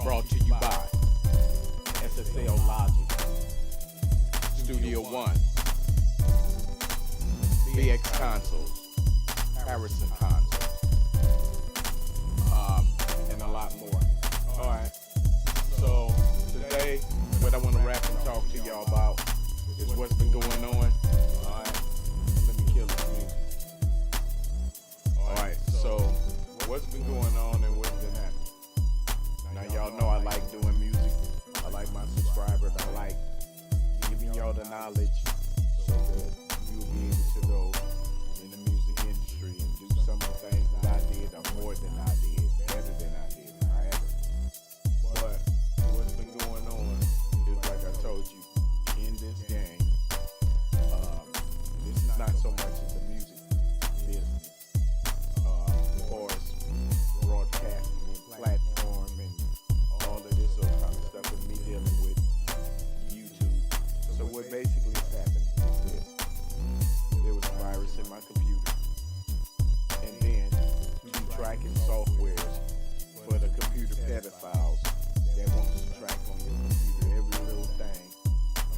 Brought to you by SSL Logic, Studio One, VX Consoles, Harrison Consoles, and a lot more. Alright, so today what I want to rap and talk to y'all about is what's been going on. Alright, let me kill this music. Alright, so what's been going on and what's been happening? Now y'all know I like doing music. I like my subscribers. I like giving y'all the knowledge so that you'll be able to go in the music industry and do some of the things that I did, or more than I did, better than I did, however. But what's been going on is, like I told you, in this game, this is not so much as the music business, as far as broadcasting and platform and all of this sort of kind of stuff, and me dealing with YouTube. So what basically has happened is this: there was a virus in my computer, and then two tracking softwares for the computer pedophiles that wants to track on your computer every little thing.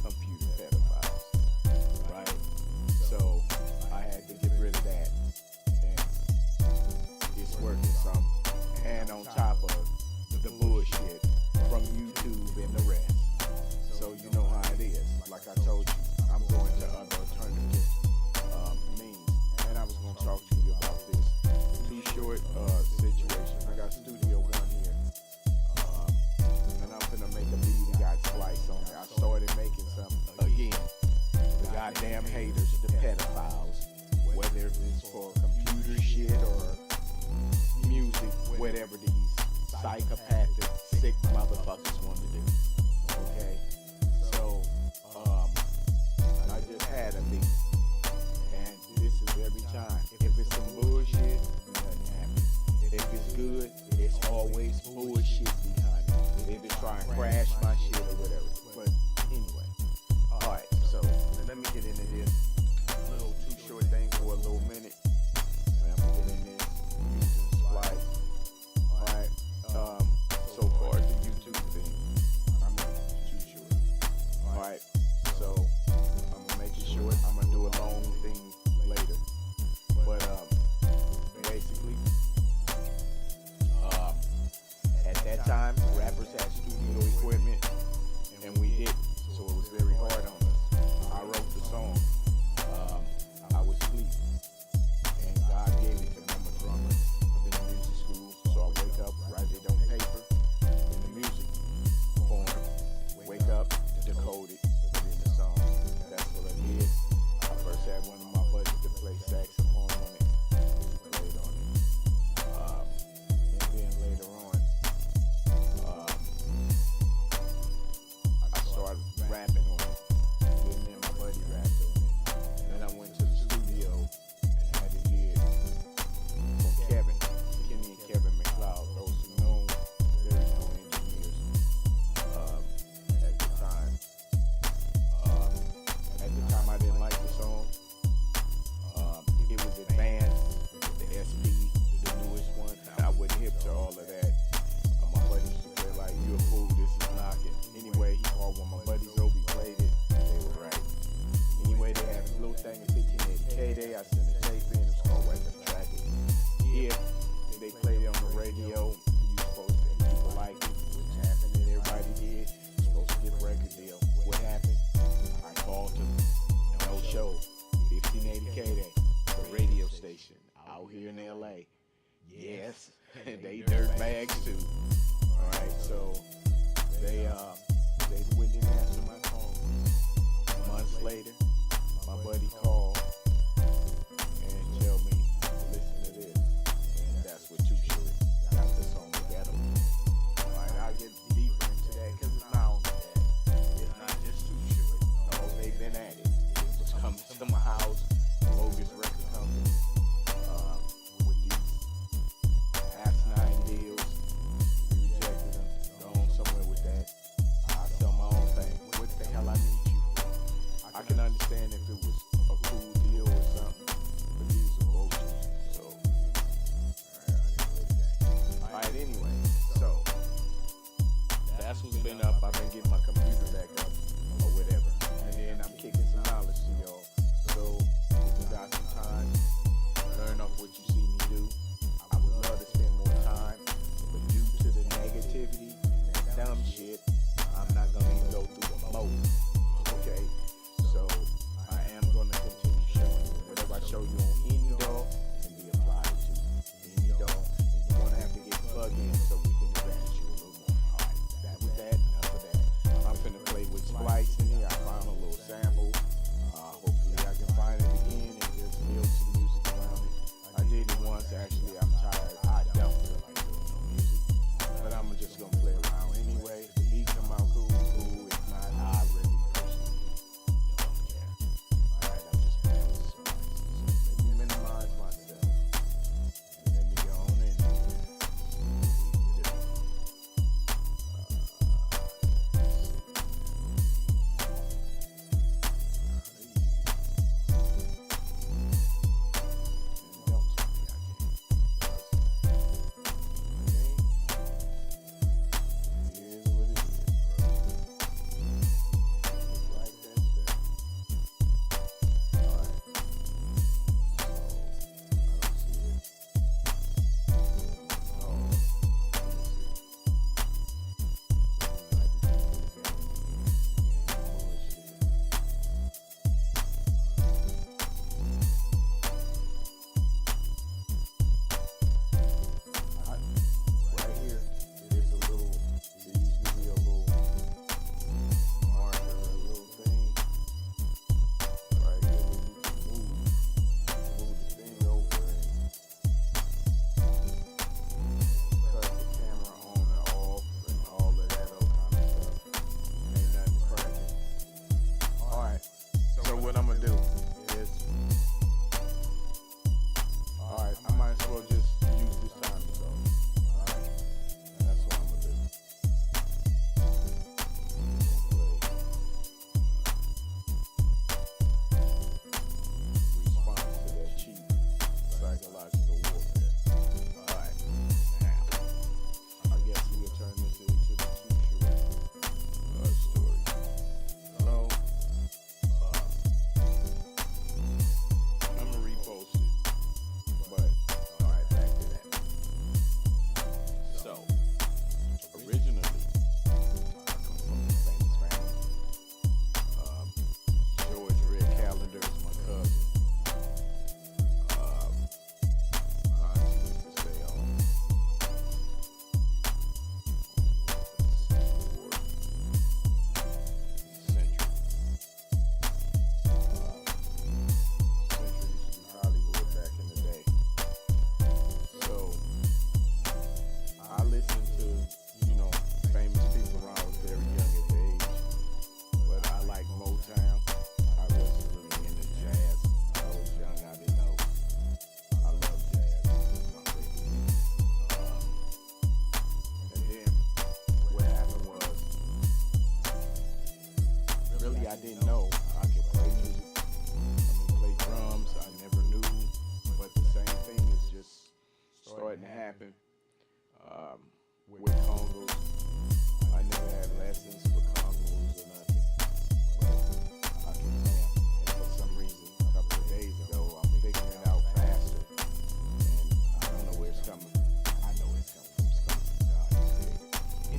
Computer pedophiles, right? So I had to get rid of that, and it's working some. And on top of the bullshit from YouTube and the rest. So you know how it is. Like I told you, I'm going to other alternative means. And I was going to talk to you about this Too Short situation. I got Studio One here. And I'm gonna make a beat and got sPLICE on it. I started making some again. The goddamn haters, the pedophiles, whether it's for computer shit or music, whatever these psychopathic, sick motherfuckers want to do. Okay? So, I just had a beat. And this is every time. If it's some bullshit, nothing happens. If it's good, it's always bullshit behind it. They just try and crash my shit or whatever. But anyway. Alright, so let me get into this little Too Short thing for a little minute. And I'm gonna get in this using sPLICE. Alright. So far as the YouTube thing, I'm Too Short. Alright. So I'm gonna make it short. I'm gonna do a long thing later. But basically, at that time, rappers had studio equipment, and we did, so it was very hard on us. I wrote the song. I was asleep, and God gave it to me. I'm a drummer. I've been in music school, so I wake up, write it on paper in the music form. Wake up, decode it, put it in the song. That's what I did. I first had one of my buddies to play saxophone on it. He played on it. And then later on,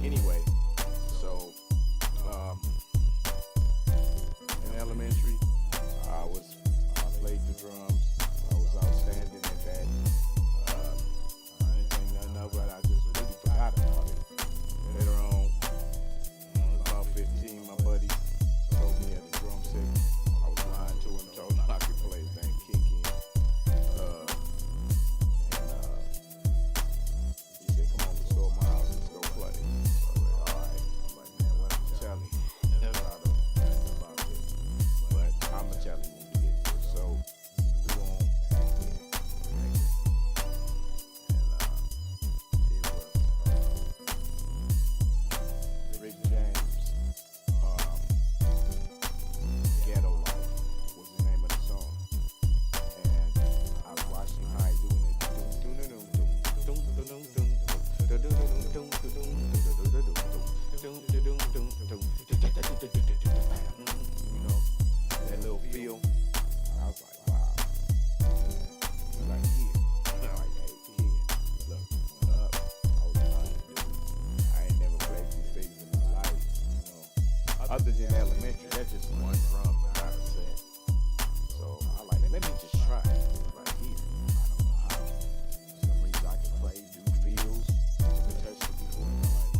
Anyway, so in elementary, I played the drums. I was outstanding at that. I didn't think nothing of it. I just really forgot about it. Later on, when I was about 15, my buddy told me at the drum set, I was lying to him, told him I could play his name kick in. He said, come on, let's go to my house, let's go play. So I was like, all right. I'm like, man, what I'm telling you? I don't know nothing about this. But I'm going to tell you when you get this. So he threw on back in. And it was Rick James, Ghetto Life was the name of the song. And I was watching how he doing it. You know, that little feel. I was like, wow. He's like, yeah. I'm like, hey, kid, look, what up? I was lying, dude. I ain't never played these things in my life, you know. Other than elementary, that's just one drum that I said. So I like, let me just try it. Like, here, I don't know how. For some reason I can play, do feels. Never touched it before in my life.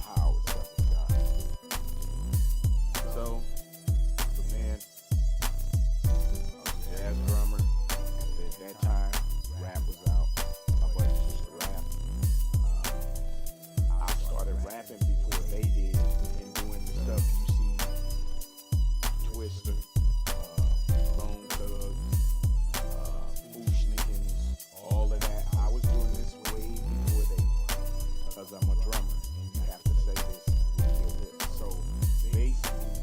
How it's up and down. So, man, I was a jazz drummer. At that time, rap was out. My buddies used to rap. I started rapping before they did and doing the stuff you see. Twister, Bone Thugs, Bushnickens, all of that. I was doing this way before they were. Because I'm a drummer and you have to say this with your lips. So basically,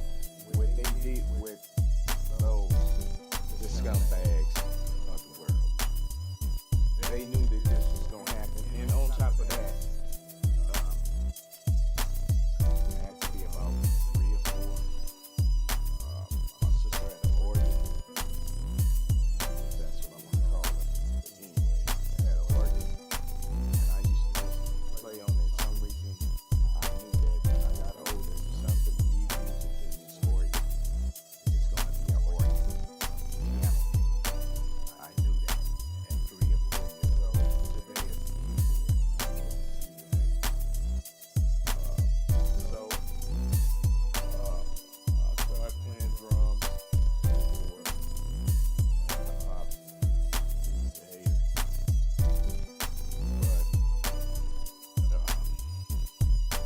what they did with those, the scumbags of the world, they knew that this was going to happen. And on top of that, it had to be about 3 or 4. My sister had an organ. That's what I'm going to call it. But anyway, I had an organ. And I used to just play on it. For some reason, I knew that when I got older, something music in this organ is going to be an organ. Piano. I knew that at 3 or 4 years old. Today it's a keyboard. So, I started playing drums, so forth. And he's a hater. But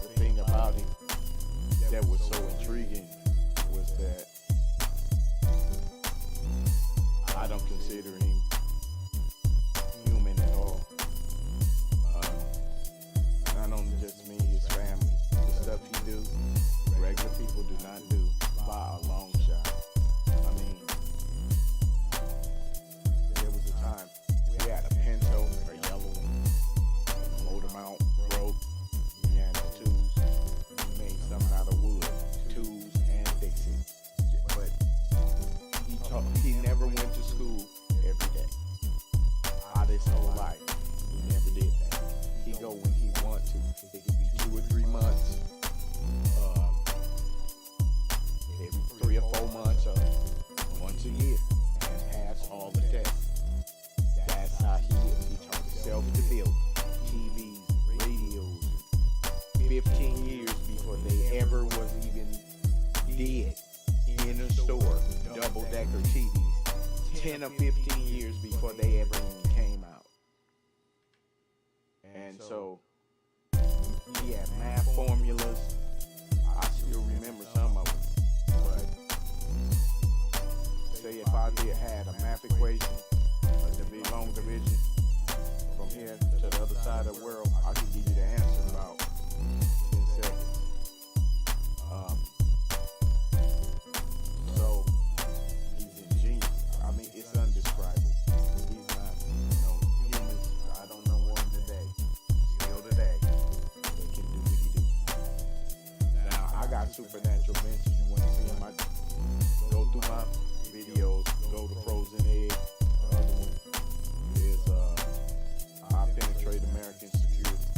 the thing about him that was so intriguing was that I don't consider him human at all. Not only just me, his family. The stuff he do, regular people do not do by a long shot. I mean, there was a time we had a Pinto, a yellow one, and the motor mount broke. We had the tools. We made something out of wood, tools and Dixie. But he never went to school every day. Out his whole life, he never did that. He go when he want to. It could be 2 or 3 months, every 3 or 4 months, or once a year, and pass all the tests. That's how he is. He taught himself to build TVs, radios, 15 years before they ever was even dead in a store, double-decker TVs. 10 or 15 years before they ever even came out. And so, he had math formulas. I still remember some of them. But, say if I had a math equation, a long division, from here to the other side of the world, I could give you the answer in about 10 seconds. So, he's ingenious. I mean, it's undescribable. He's not, humans. I don't know one today. Still today, they can do what he do. Now, I got supernatural mentions. You want to see him? I go through my videos, go to Frozen Egg. The other one is I penetrate American security.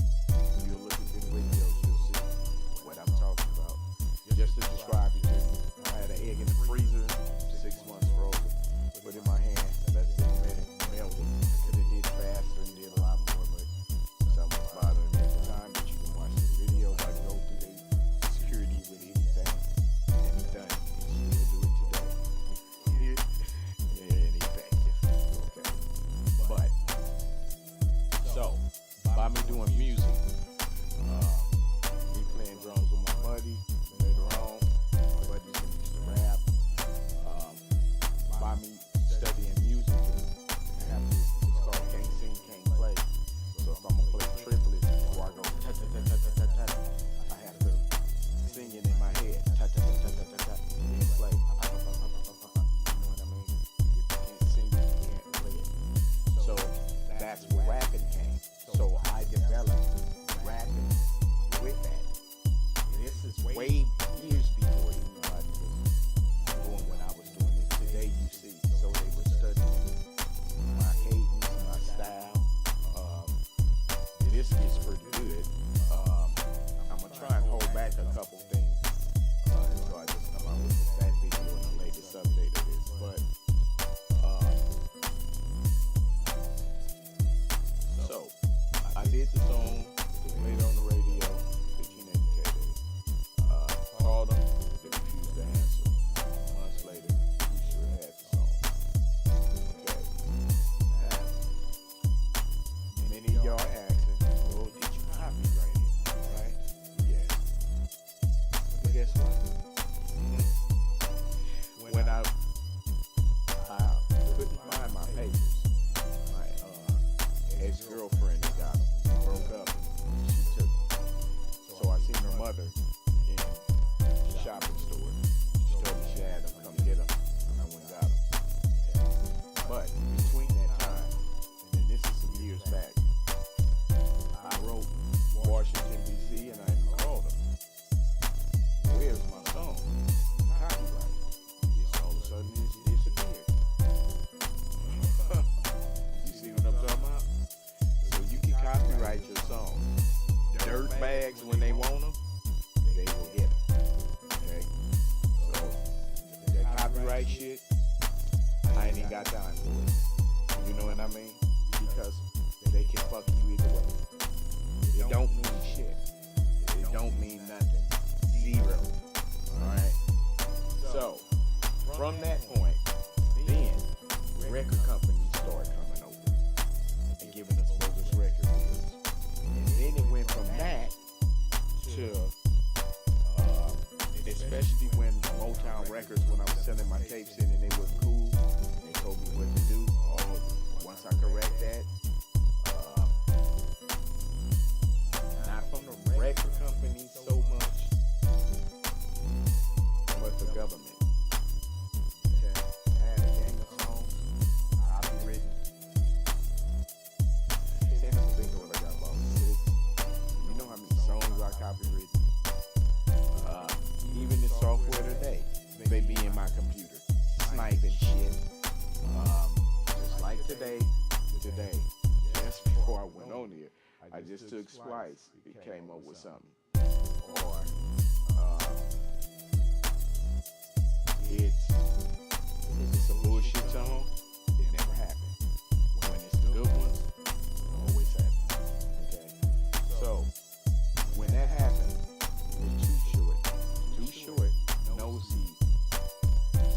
don't mean nothing. Zero. Alright? So, from that point, then record companies started coming over and giving us bogus record deals. And then it went from that to, especially when Motown Records, when I was selling my tapes in and they wasn't cool, they told me what to do. Once I correct that, not from the record company so much, but the government. Okay, I had a gang of songs, copywritten. And I think what I got about 6. You know how many songs I copywritten? Even the software today, they be in my computer, sniping shit. Just like today, just before I went on here, I just took Splice. It came up with something. Or it's a bullshit song, it never happened. When it's the good ones, it always happens. Okay, so when that happened, it's Too Short knows he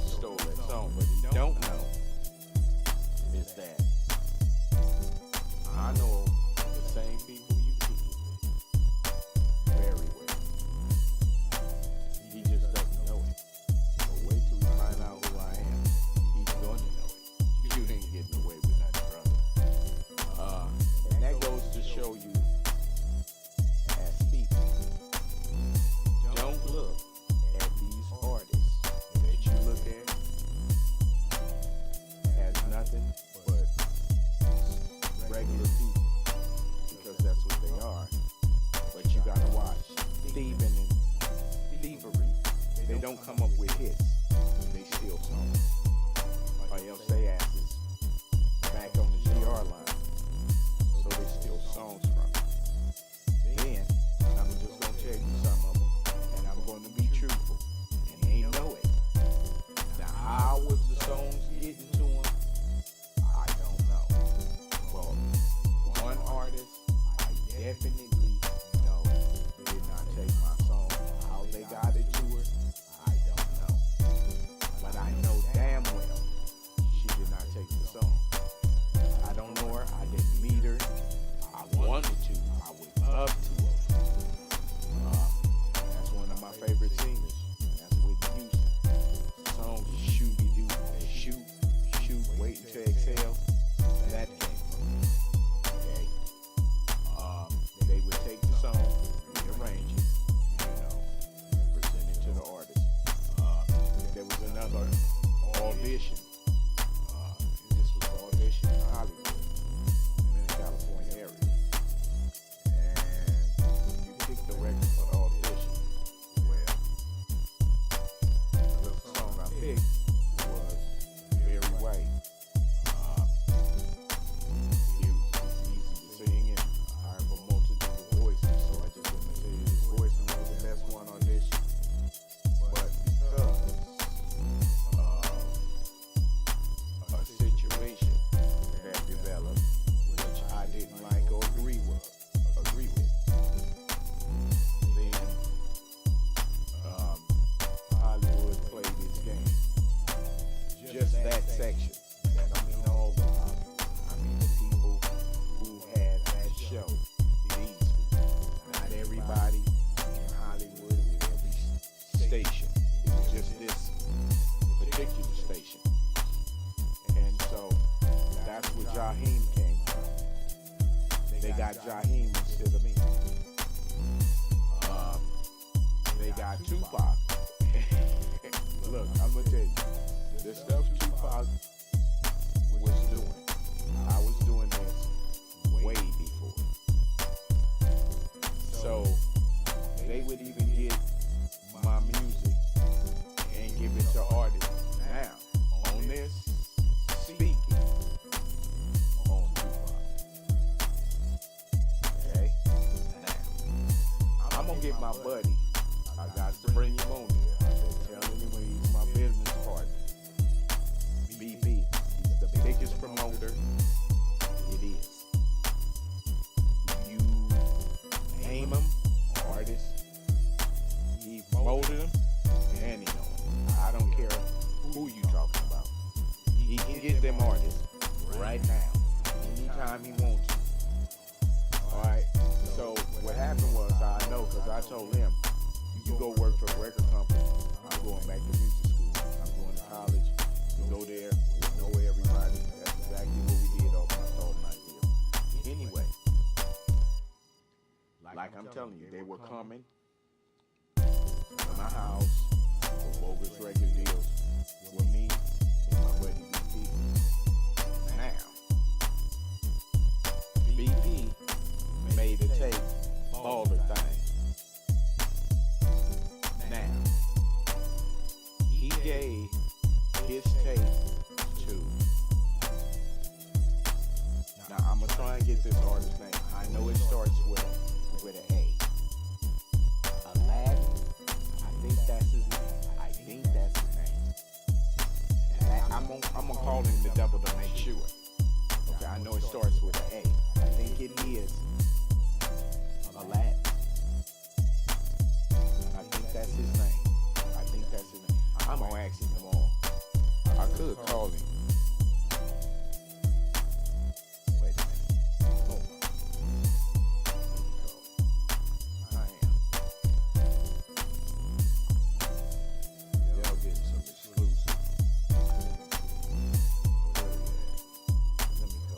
stole that song, but he don't know is that I know the same people you did very well. He just doesn't know it. But wait till we find out who I am. He's going to know it. You ain't getting away with nothing, brother. And that goes to show you, as people, don't look at these artists that you look at as nothing but regular people, because that's what they are. But you gotta watch thieving and thievery. They don't come up with hits, they steal songs, or else they asses back on the GR line, so they steal songs from it. Then I'm just gonna tell you some of them, and I'm gonna be truthful, and they know it. Now, how was the songs getting to them? I don't know. Well, one artist I definitely know did not take my song. How they got it to her, I don't know. But I know damn well she did not take the song. I don't know her. I didn't meet her. I wanted to. I would love to. That's one of my favorite singers. That's Whitney Houston. The song is Shooby-Doo. They shoot, waiting to exhale. That came from me. Okay? They would take the song, rearrange it, and present it to the artist. There was another audition. This was an audition in Hollywood, in the California area. And you picked the record for the audition. Well, the song I picked was Very White. It was easy to sing, and I have a multitude of voices, so I just imitated his voice and was the best one audition. But because a situation that developed, which I didn't like or agree with, then Hollywood played its game. Just that section. That don't mean all of them. I mean the people who had that show. These people. Not everybody in Hollywood with every station. It was just this particular station. And so that's where Jaheim came from. They got Jaheim instead of me. They got Tupac. Look, I'm gonna tell you, the stuff Tupac was doing, I was doing this way before. So they would even get my music and give it to artists. Now, on this, speaking on Tupac. Okay? Now, I'm gonna get my buddy. I got to bring him on here. I've been telling him he's my business partner. BB. He's the biggest promoter. It is. You name him, artist, told him, you go work for a record company. I'm going back to music school. I'm going to college. You go there, we know everybody. That's exactly what we did off my thought night here. Anyway, like I'm telling you, they were coming to my house for bogus record deals with me and my buddy BP. Now, BP made a tape, baller thing. Now, he gave his tape to. Now, I'm gonna try and get this artist's name. I know it starts with an A. Aladdin, I think that's his name. And I'm gonna call him the devil to make sure. Okay, I know it starts with an A. I think it is Aladdin. I think that's his name. I'm gonna ask him tomorrow. I could call him. Wait a minute. Hold on. I am. Y'all getting some exclusive. Where we at? Let me go.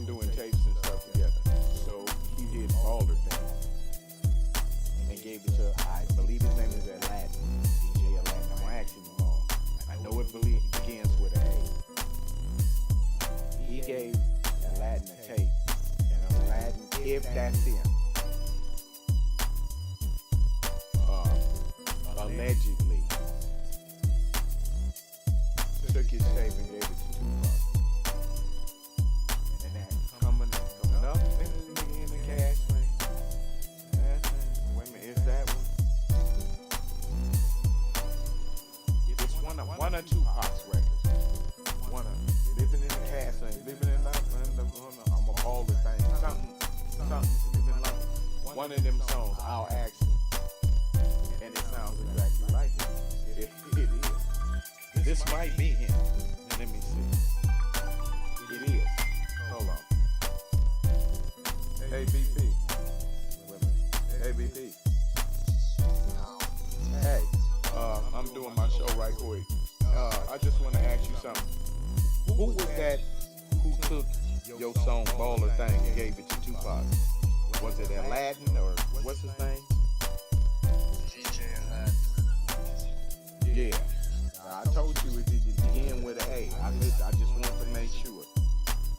Doing tapes and stuff together. So he did Baller thing and gave it to, I believe his name is Aladdin, DJ Aladdin. I'm asking him all. I know it begins with an A. He gave Aladdin a tape, and Aladdin, if that's him, allegedly took his tape and gave it to Tupac. Coming up in the cash lane. Wait a minute, is that one? It's one of Tupac's records. One of living in the cash lane, living in the I'm a baller thing. Something, living like one of them songs. I'll ask him, and it sounds exactly like him. If it is, this might be him. Let me see. It is. Hold on. Hey BP. Hey BP. Hey, I'm doing my show right quick. I just want to ask you something. Who was that who took your song Baller Thing and gave it to Tupac? Was it Aladdin or what's his name? DJ Aladdin. Yeah. I told you it began with an A. I just want to make sure.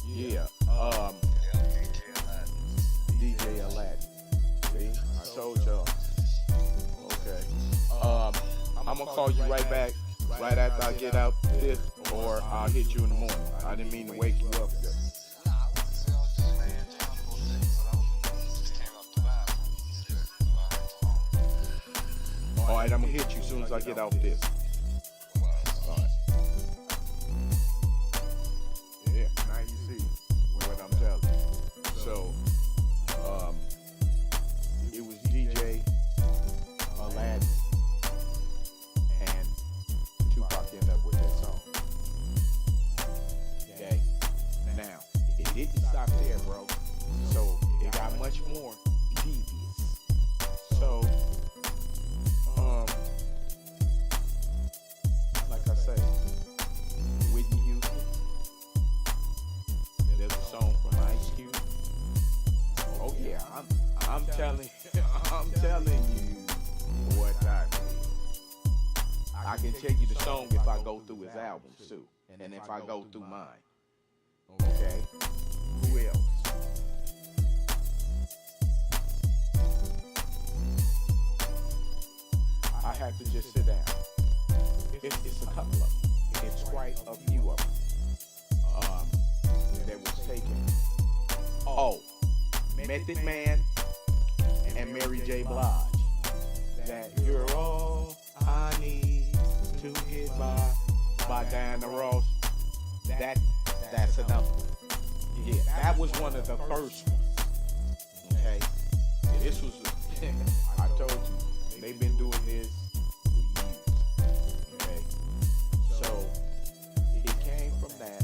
Yeah. DJ Aladdin. See, I told y'all. Okay. I'm gonna call you right back, right after I get out this, or I'll hit you in the morning. I didn't mean to wake you up. All right, I'm gonna hit you as soon as I get off this. All right. Yeah, now you see what I'm telling you. So, it was DJ Aladdin and Tupac ended up with that song. Okay. Now, it didn't stop there, bro. So it got much more devious. So, like I say, Whitney Houston. There's a song from Ice Cube. Oh yeah, I'm telling you what I mean. I can tell you the song if I go through his albums too, and if I go through mine. Okay. Who else? I have to just sit down. It's a couple of them. It's quite a few Method Man, and Mary J. Blige. That you're all I need to get by Diana Ross. That's enough. Yeah, that was one of the first ones. Okay, this was. I told you they've been doing this for years. Okay, so it came from that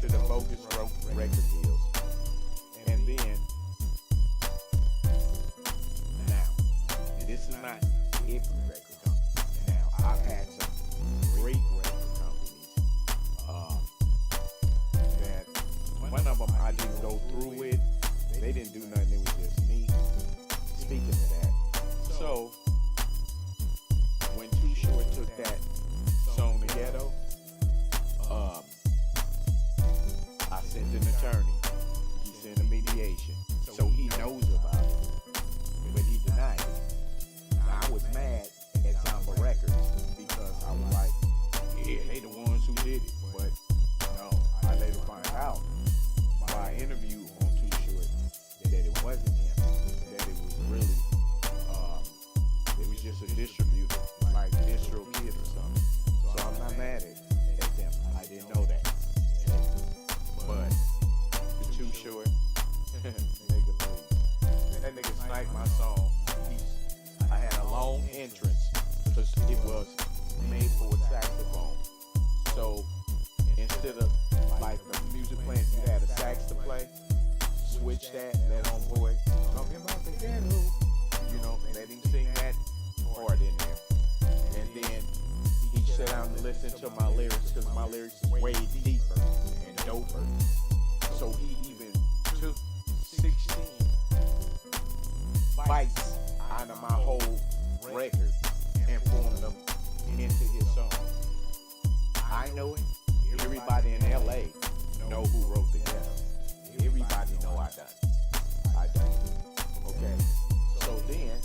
to the bogus record deals, and then now this is not every record company. Now I've had some great record companies that one of them I didn't go through with. They didn't do nothing. It was just me. Speaking of that, so when Too Short took that song to Ghetto, I sent an attorney. He sent a mediation, so he knows about it, but he denied it. Now, I was mad at Zomba Records because I was like, yeah, they the ones who did it, but no, I later find out by interview on Too Short that it wasn't him, that it was really, it was just a distributor, like Distro Kid or something. So I'm not mad at them. I didn't know that. But the Too Short, nigga, please. That nigga sniped my song. I had a long entrance because it was made for a saxophone. So instead of like the music playing, you had a sax to play. Switch that homeboy talking about the ghetto. You know, let him sing that part in there. And then he sit down and listen to my lyrics because my lyrics is way deeper and doper. So he even took 16 bites out of my whole record and formed them into his song. I know it. Everybody in LA know who wrote the ghetto. Everybody know I done it. Okay. So then,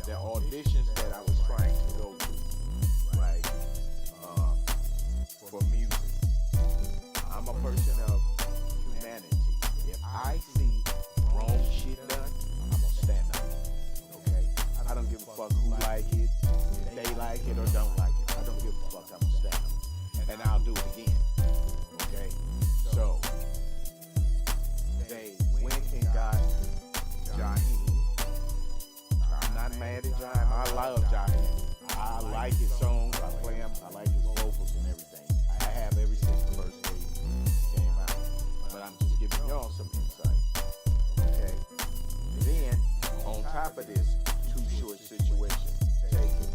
the auditions that I was trying to go to, right, for music, I'm a person of humanity. If I see wrong shit done, I'm gonna stand up. Okay? I don't give a fuck who like it, if they like it or don't like it. I don't give a fuck, I'm gonna stand up. And I'll do it again. Okay? So, they went and got Jaheim. I'm not mad at Jaheim. I love Jaheim. I like his songs. I play him. I like his vocals and everything. I have ever since the first day he came out. But I'm just giving y'all some insight. Okay? Then, on top of this Too Short situation taken,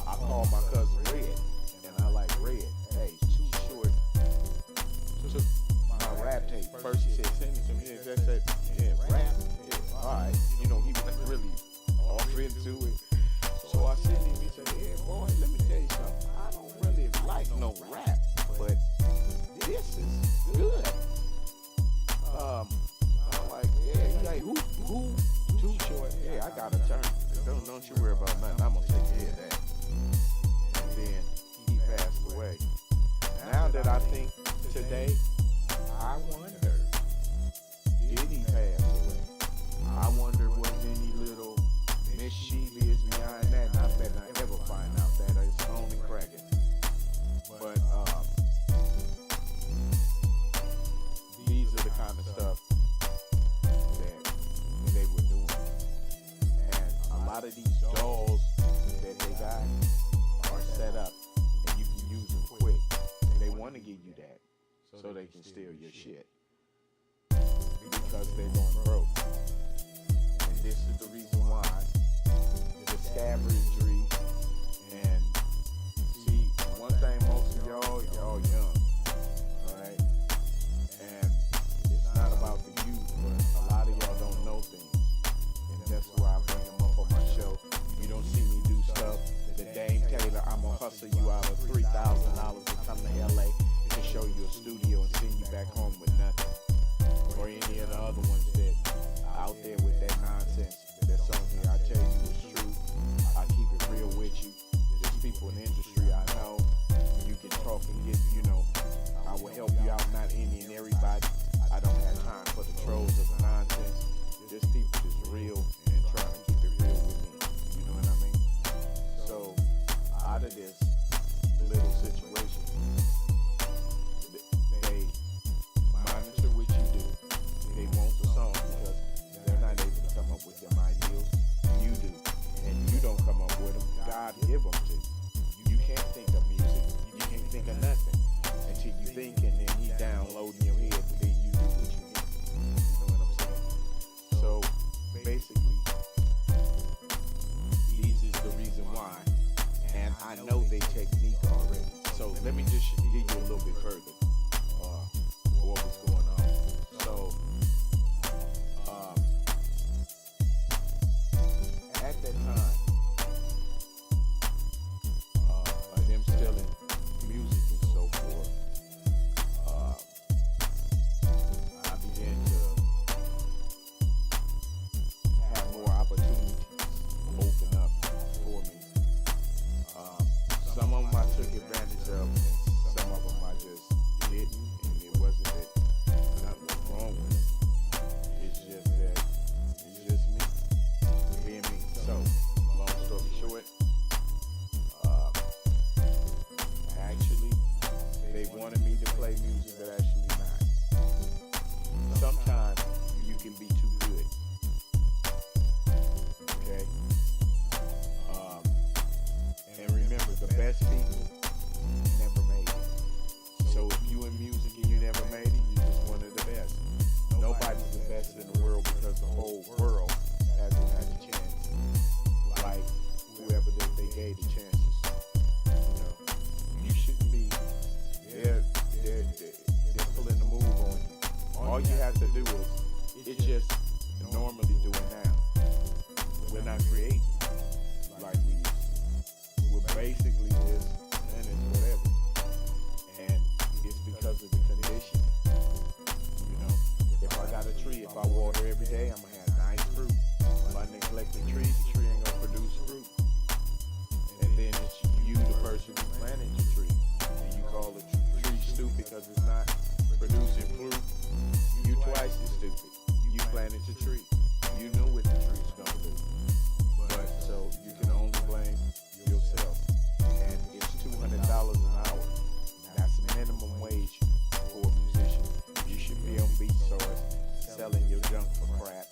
I called my cousin Red. And I like Red. Hey, Too Short took my rap tape. First he said, send it to me. Yeah, that's it. Yeah, rap. Yeah, alright. You know, he was really off into it. So I sent him, he said, yeah, boy, let me tell you something. I don't really like no rap, but this is good. I'm like, yeah, he like, who? Too Short. Yeah, I got a turn. Don't you worry about nothing. I'm gonna take care of that. And then he passed away. Now that I think today, I wonder, did he pass away? I wonder was any little mischievous behind that, and I bet not ever find out that it's only cracking. But these are the kind of stuff that they were doing. And a lot of these dolls that they got are set up, and you can use them quick. They want to give you that so they can steal your shit because they're going broke. And this is the reason why the savagery. And see, one thing, most of y'all young, alright? And it's not about the youth, but a lot of y'all don't know things. And that's why I bring them up on my show. You don't see me do stuff. The Dame Taylor, I'm gonna hustle you out of $3,000 to come to LA to show you a studio and send you back home with nothing. Or any of the other ones that out there with that nonsense that's on here. I tell you it's true. I keep it real with you. There's people in the industry I know. You can talk and get, I will help you out, not any and everybody. I don't have time for the trolls of the nonsense. thinking and he downloading your head, and then you do what you need. You know what I'm saying? So basically, these is the reason why, and I know they technique already. So let me just give you a little bit further what was going on. So at that time, them selling music and so forth, I began to have more opportunities open up for me. Some of them I took advantage of, and some of them I just didn't, and it wasn't that nothing was wrong with it. It's just that it's just me being me. So, long story short, actually, they wanted me to play music, but actually not. Sometimes you can be too good. Okay? And remember, the best people never made it. So if you in music and you never made it, you're just one of the best. Nobody's the best in the world because the whole world hasn't had a chance. Like whoever they gave the chances. You know, you shouldn't be. They're pulling the move on you. All you have to do is, it's just normally doing now. We're not creating like we used to. We're basically just, and it's whatever. And it's because of the condition. You know, if I got a tree, if I water every day, I'm gonna have nice fruit. If I neglect the tree ain't gonna produce fruit. And then it's you, the person who planted the tree, and you call the tree stupid because it's not producing fruit. You twice as stupid. You planted the tree. You knew what the tree's gonna do. But so you can only blame yourself. And it's $200 an hour. That's minimum wage for a musician. You should be on beat stores selling your junk for crap,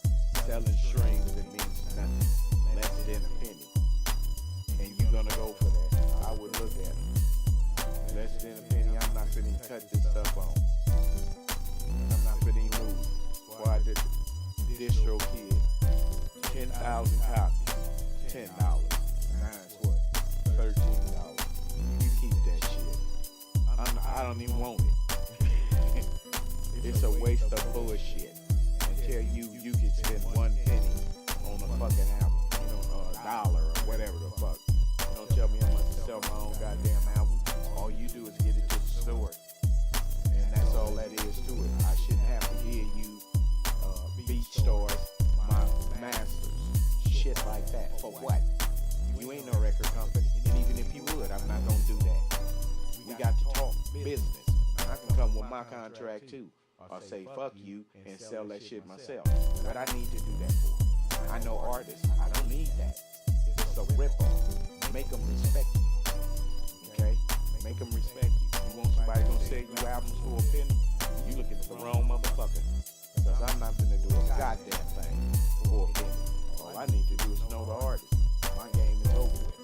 selling strings that means nothing, less than a penny. And you're gonna go for that. I would look at it. Less than a penny, I'm not finna cut this stuff on. I'm not finna move. Before I did the distro kid, 10,000 copies, $10. Now it's what? $13. You keep that shit. I don't even want it. It's a waste of bullshit. Until you can spend 1 penny on a fucking album, you know, a dollar or whatever the fuck. Don't tell me how much to sell my own goddamn album. All you do is get it to the store, and that's all that is to it. I shouldn't have to hear you beat stores, my masters, shit like that. For what? You ain't no record company, and even if you would, I'm not gonna do that. We got to talk business. And I can come with my contract too, or say fuck you and sell that shit myself. But I need to do that for. I know artists. I don't need that. It's a ripoff. Make them respect you. Okay? Make them respect you. You want somebody gonna sell you albums for a penny? You looking at the wrong motherfucker. Because I'm not gonna do a goddamn thing for a penny. All I need to do is know the artist. My game is over with.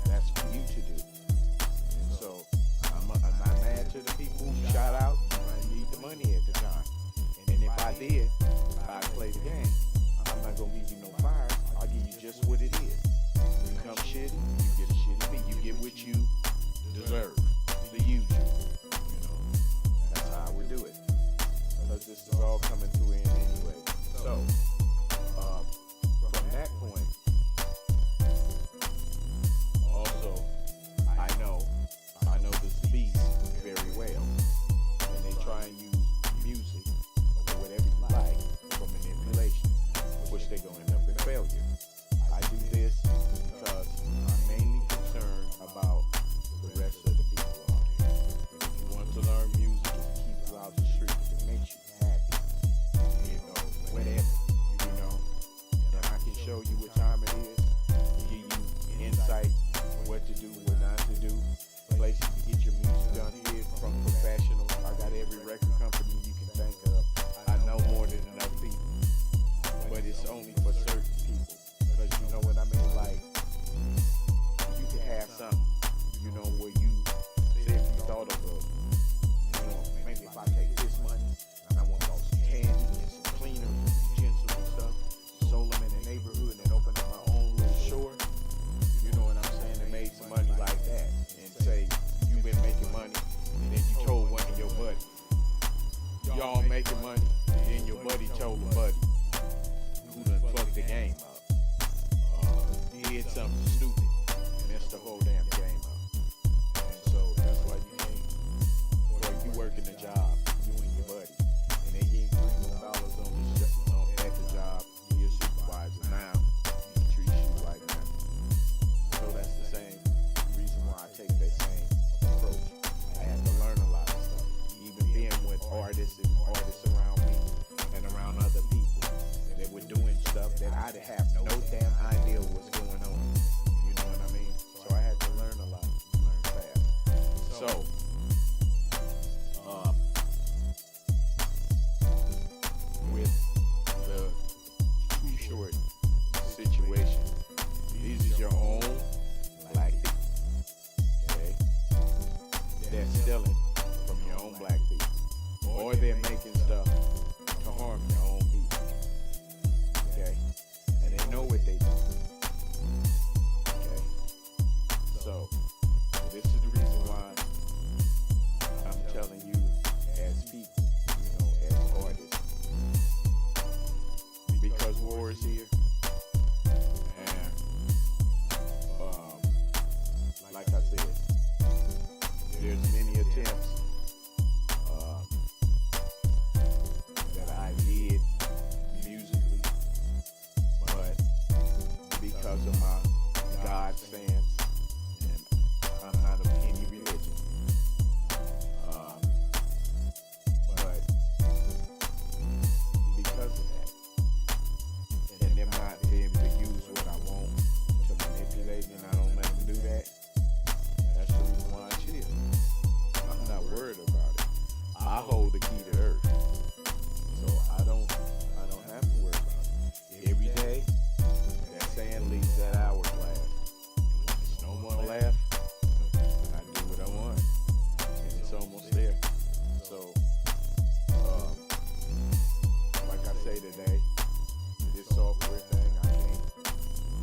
That's for you to do. And so I'm not mad to the people who shout out. You need the money at the time. And if I did, I'd play the game. I'm not gonna give you no fire. I'll give you just what it is. You come shitty, you get a shitty beat. You get what you deserve. The usual. You know, that's how I would do it. Because this is all coming to an end anyway. So, from that point, making money, then your buddy told a buddy who done fucked the game up, did something stupid, and messed the whole damn game up. And so that's why you can't, or you working a job, you and your buddy, and they give you $3 on at the job, you're a supervisor now, he treats you like that. So that's the same reason why I take that same approach. I had to learn a lot of stuff, even being with artists and artists around me and around other people that were doing stuff that I have no damn idea what's going on. You know what I mean? So I had to learn a lot, learn fast. So, with the Too Short situation, these is your own black people, okay? They're stealing from your own black people, or they're making stuff to harm your own people, okay? And they know what they do, okay? So, this is the reason why I'm telling you as people, you know, as artists, because war is here, and like I said, there's many attempts that I did musically, but because of my God stance, and I'm not of any religion, but because of that, and them not being able to use what I want to manipulate me, and I don't let them do that, that's the reason why I chill. I'm not worried about it. I hold the key to earth, so I don't have to worry about it. Every day, that saying leaves that hourglass. And when there's no more left, I do what I want, and it's almost there. So, like I say today, this software thing I can't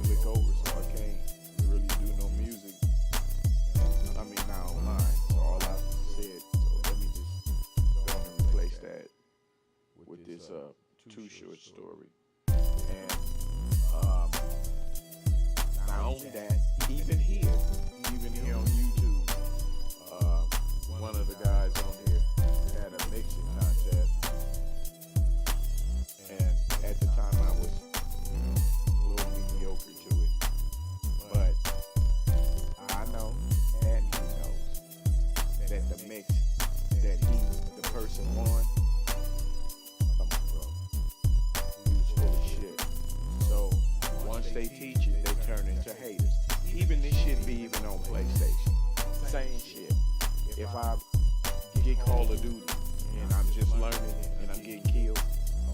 click over, so I can't really do no music. I mean, not online. So all I said, so let me just go and replace that with this Too Short story. And not only that, even here on YouTube, one of the guys on here had a mixing contest, and at the time I was, you know, a little mediocre to it, but I know, and he knows, that the mix that the person won, come on, bro, he was full of shit. So once they teach it, they turn into haters. Even this shit be even on PlayStation, same shit. If I get Call of Duty and I'm just learning and I'm getting killed,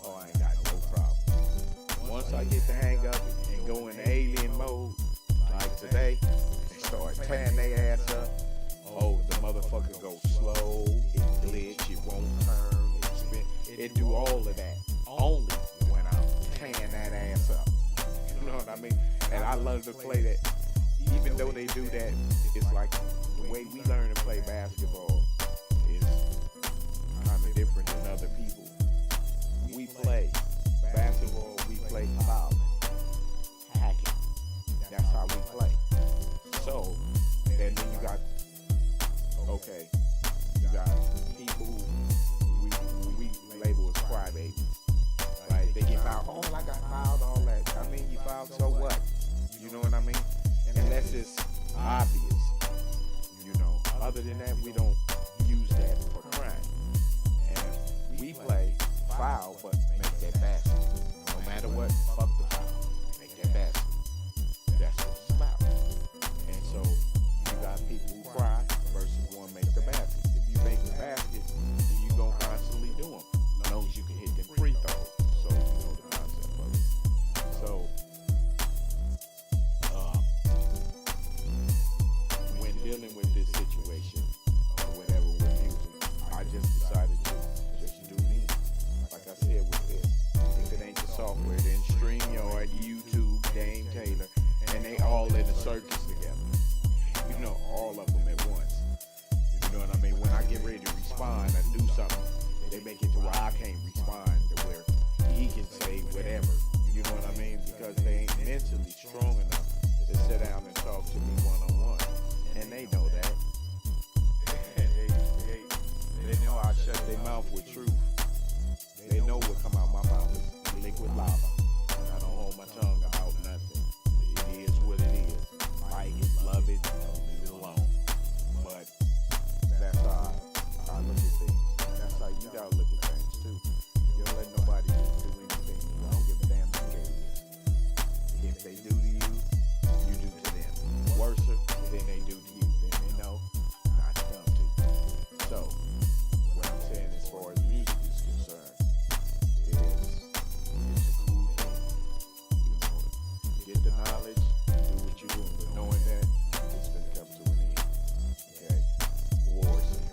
oh, I ain't got no problem. Once I get the hang of it and go in alien mode, like today, and start tearing their ass up, oh, the motherfucker go slow, it glitch, it won't turn, it spin, it do all of that, only when I'm tearing that ass up. You know what I mean? And I love to play that. Even though they do that, it's like the way we learn to play basketball is kind of different than other people. We play basketball, we play fouling, hacking. That's how we play. So, and then you got, okay, you got people who we label as crybabies. Right? They get fouled. Oh, I got fouled, all that. I mean, you fouled, so what? You know what I mean? Unless it's obvious, you know. Other than that, we don't use that for crime. And we play foul, but make that basket. No matter what, fuck the foul. Make that basket. That's what it's about. And so, you got people who cry versus one make the basket. If you make the basket, then you gonna constantly do them. As long as you can hit them free throws. So, you know the concept of it. So, when dealing with this situation or whatever with music, I just decided to just do me. Like I said with this, if it ain't the software, then StreamYard, YouTube, Dame Taylor, and they all in a circus together. You know, all of them at once. You know what I mean? When I get ready to respond and do something They make it to where I can't respond, to where he can say whatever. You know what I mean? Because they ain't mentally strong enough to sit down and talk to me one-on-one. And they know that. They know I shut their mouth with truth. They know what come out my mouth is liquid lava. And I don't hold my tongue about nothing. It is what it is. Like it, love it, don't leave it alone. But that's how I look at things. That's how you gotta look at things too. You don't let nobody just do anything. I don't give a damn who they is. If they do to you, you do to them. Worse than they do to you. Then they know not to come to you. So, what I'm saying as far as music is concerned is it's a cool thing. You know, get the knowledge, do what you're doing, but knowing that it's gonna come to an end. Okay? Wars here.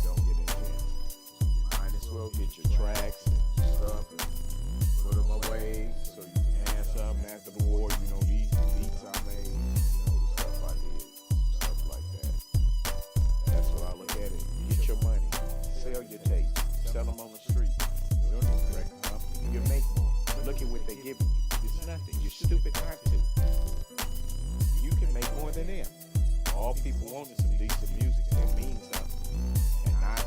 Don't get intense. You might as well get your tracks and stuff and put them away so you can have something after the war. You know, these beats I made, you know, the stuff I did, stuff like that. And that's what I look at it. Get your money, sell your tapes, sell them on the street. You don't need a record company. You can make more. Look at what they're giving you. It's nothing. You're stupid not to. You can make more than them. All people want is some decent music that means something and not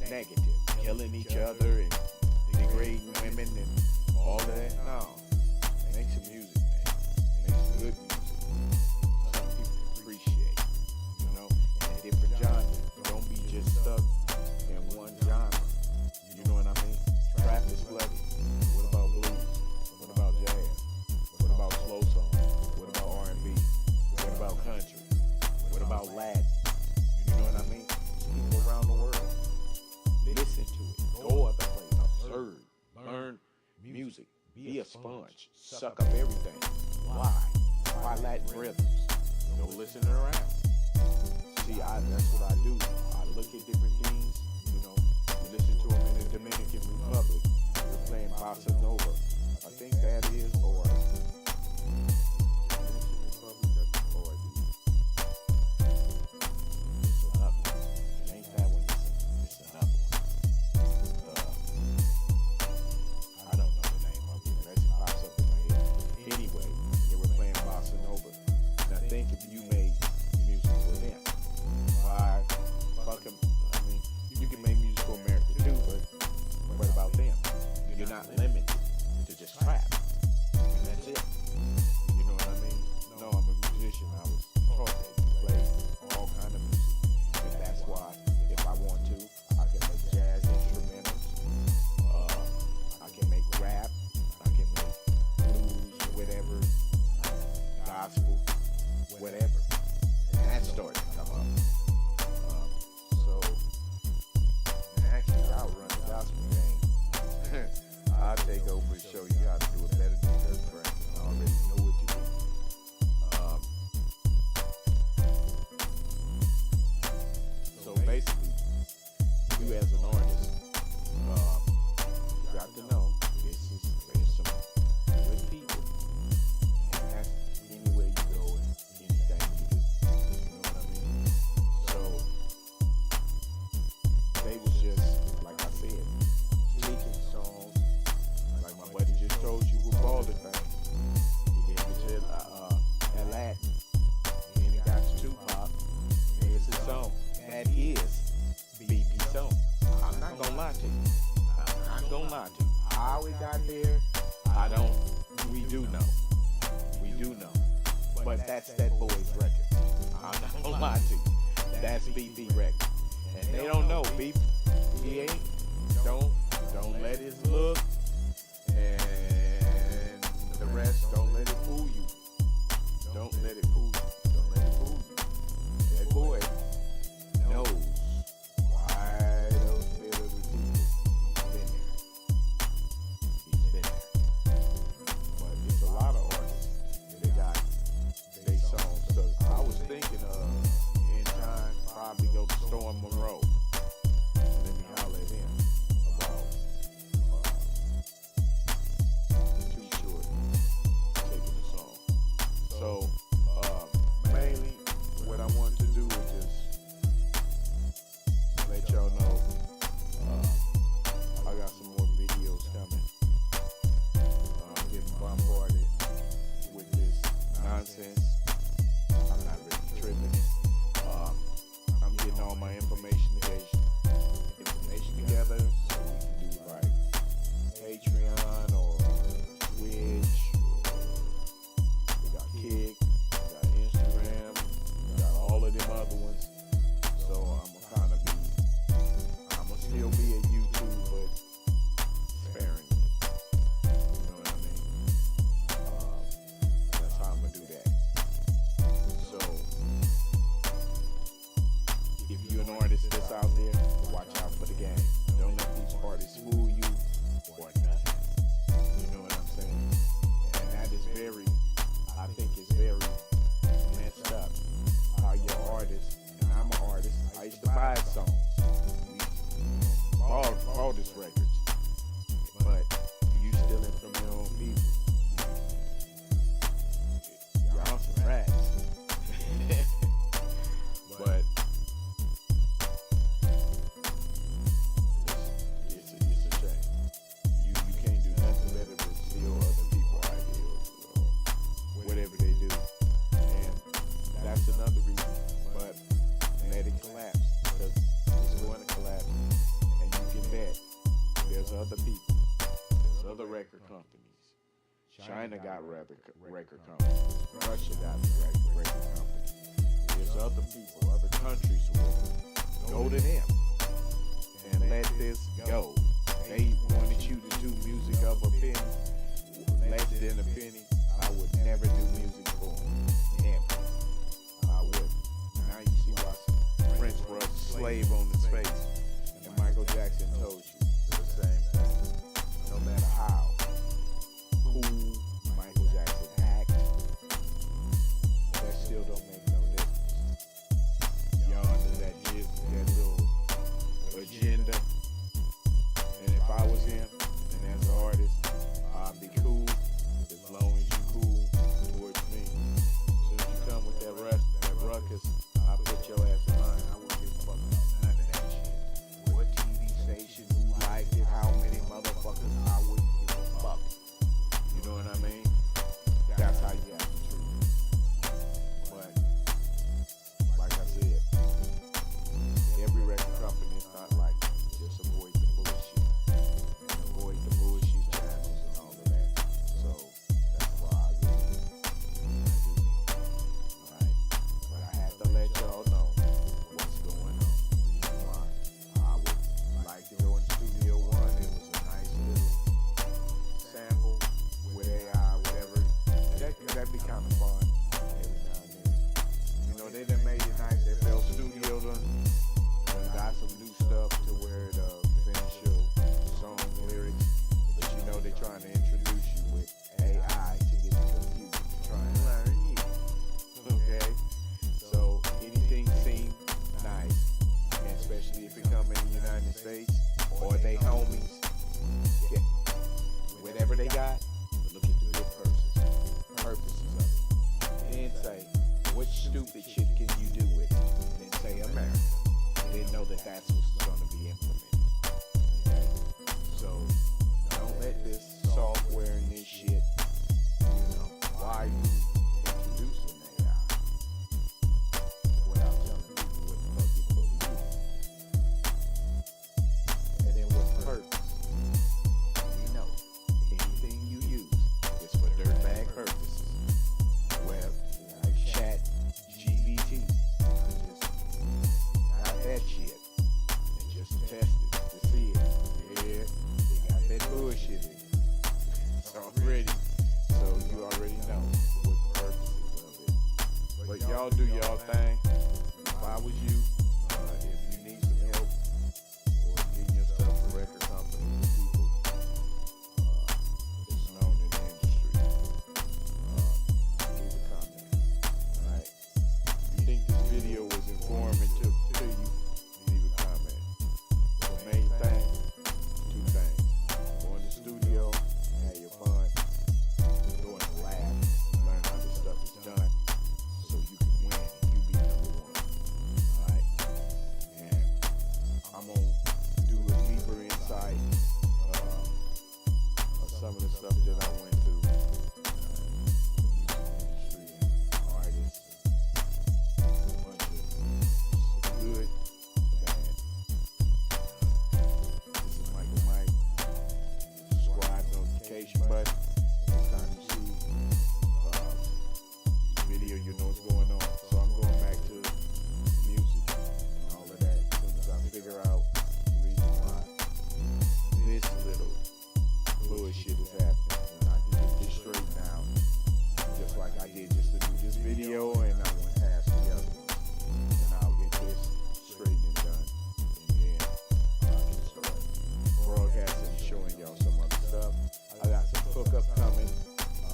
negative. Killing each other and degrading women and all that. No. Make some music, man. Make some good music. Some people appreciate, you know, in different genres. Don't be just stuck in one genre. You know what I mean? Trap is flooded. What about blues? What about jazz? What about slow songs? What about R&B? What about country? What about Latin? You know what I mean? People around the world. Listen to it. Go other places. Observe. Learn music. Be a sponge. Suck up everything. Why? Why Latin rhythms? Don't listen around. See, that's what I do. I look at different things. You know, you listen to them in the Dominican Republic. They're playing bossa nova. I think that is, or Dominican Republic, that's or it's another one. It ain't that one. It's another one. I don't know the name of it. That pops up in my head. Anyway, they were playing bossa nova. Now think if you made music for them. Why? Fuck them. I mean, you can make music for America too, but what about them? You're not limited to just trap. And that's it. You know what I mean? No, I'm a musician. I was taught that you play all kind of music. And that's why, if I want to, I can make jazz instrumentals. I can make rap. I can make blues, whatever, gospel, whatever. And that started to come up. So, actually, I'll run the gospel game. I'll take over and show you how to do it better than Kirk Franklin. I already know what to do. So basically, you as an artist, you got to know there's some good people, and that's anywhere you go and anything you do. You know what I mean? So they was just, like I said, taking songs, like my buddy just told you with all the thing. He gave it to that Latin. Then he got to Tupac. Here's his song. That is BB song. I'm not gonna lie to you. I'm not gonna lie to you. How we got there, I don't. We do know. We do know. But that's that boy's record. I'm not gonna lie to you. That's BB record. And they don't know. BB ain't. Don't let his look and the rest. Don't let it fool you. Don't let it fool you. Don't let it fool you. That boy knows why those bit of the people. He's been there. But it's a lot of artists that got they songs stuck. I was thinking in time probably go to Storm Monroe. Let me holler at him about other people. There's other record companies. China got record companies. Russia got record companies. There's other people, other countries with it. Go to them and let this go. They wanted you to do music of a penny, less than a penny. I would never do music for them. Never. I wouldn't. Now you see why Prince was a slave on his face. And Michael Jackson told you the same thing. No matter how cool Michael Jackson act, that still don't make no difference. Y'all under that little agenda. And if I was him, and as an artist, I'd be cool as long as you cool towards me. As soon as you come with that ruckus, I put your ass in line. I wouldn't give a fuck about none of that shit. What TV station, who liked it, how many motherfuckers, I wouldn't give a fuck. You know what I mean? That's how you have to treat it. But, like I said, every record company is not like that. Just avoid the bullshit. And avoid the bullshit channels and all of that. So, that's why I really do me. Alright? But I have to let y'all know what's going on. The reason why I would like to go in Studio One. It was a nice little sample with AI, whatever. That'd be kind of fun every now and then. You know, they done made it nice. FL Studio done got some new stuff to where it finish your song lyrics. But you know they trying to introduce you with AI to get the computer to try and learn you. Okay? So anything seems nice, and especially if it come in the United States or they homies, get whatever they got, look at the good purposes of it. And say, what stupid shit can you do with it? And then say America. Didn't know that that's what's going to be implemented. Okay? So don't let this software and this shit, you know, why you introducing AI without telling people what the fuck you're supposed to use. And then what purpose? We know anything you use is for dirtbag purposes. Web, like chat, GBT. That shit and just test it to see it. Yeah, they got that bullshit in it. It's already, so you already know what the purposes of it. But y'all do y'all thing. If I was you, if you need some help or getting your stuff from record companies and people that's known in the industry, leave a comment. Alright. If you think this video was informative to you, leave a comment. The main thing, two things. Go in the studio, have your fun. Go in the lab, learn how this stuff is done, so you can win and you be number one. Alright? And I'm gonna do a deeper insight of some of the stuff that I went through. The music industry and artists. A bunch of good, bad. This is Michael Mike. Subscribe, notification button. Next time you see this video, you know what's going on. So I'm going back to music and all of that as soon as I figure out the reason why this little bullshit is happening. And I can get this straight now, just like I did just to do this video, and I went past the other one. And I'll get this straight and done. And then I can start broadcasting and showing y'all some other stuff. I got some hookup coming.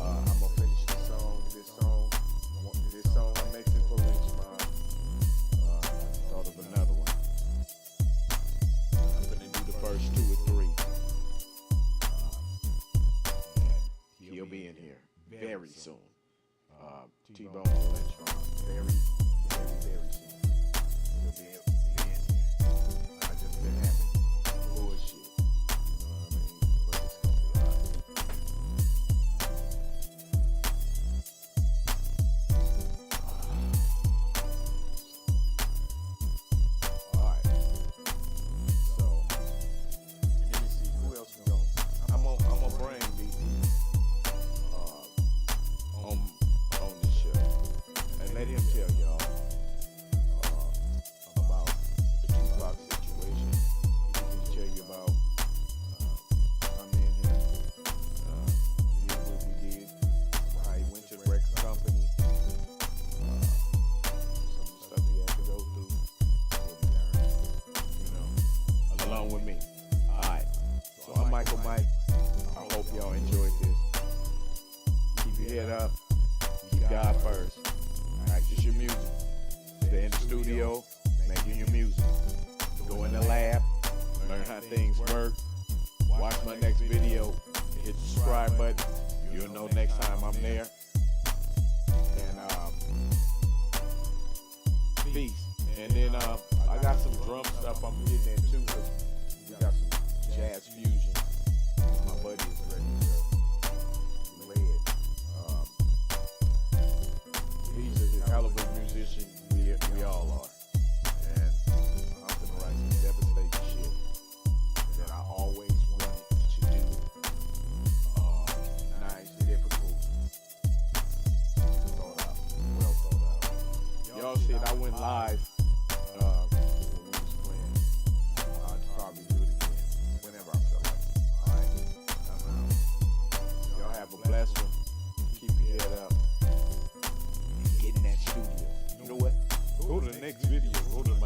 I'm gonna finish this song I'm mixing for Lynch Mob. I thought of another one. I'm gonna do the first 2 or 3. And he'll be in here very soon. T-Bone and Lynch Mob. Very, very, very soon. He'll be in here. I just been having bullshit. You know what I mean? But it's gonna be alright. So, let me see who else we got. Michael Mike. I hope y'all enjoyed this. Keep your head up. Keep God first. Practice your music. Stay in the studio, making your music. Go in the lab, learn how things work. Watch my next video. Hit the subscribe button. You'll know next time I'm there. And peace. And then I got some drum stuff I'm getting into. We got some jazz fusion. My buddy is ready to lay it. He's a hell of a musician. We all are. And I'm gonna write some devastating shit that I always wanted to do. Nice, difficult, thought out, well thought out. Y'all said I went live when we was playing. I'd probably do it again whenever I feel like it. Alright? Y'all have a blessed one. Keep your head up. Get in that studio. You know what? Go to the next video. Go to the